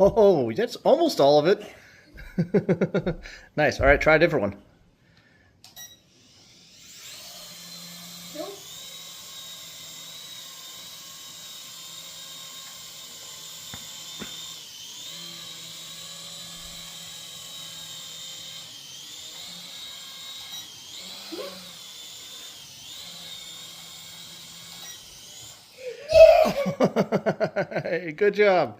Oh, that's almost all of it. Nice. All right, try a different one. Nope. Good job.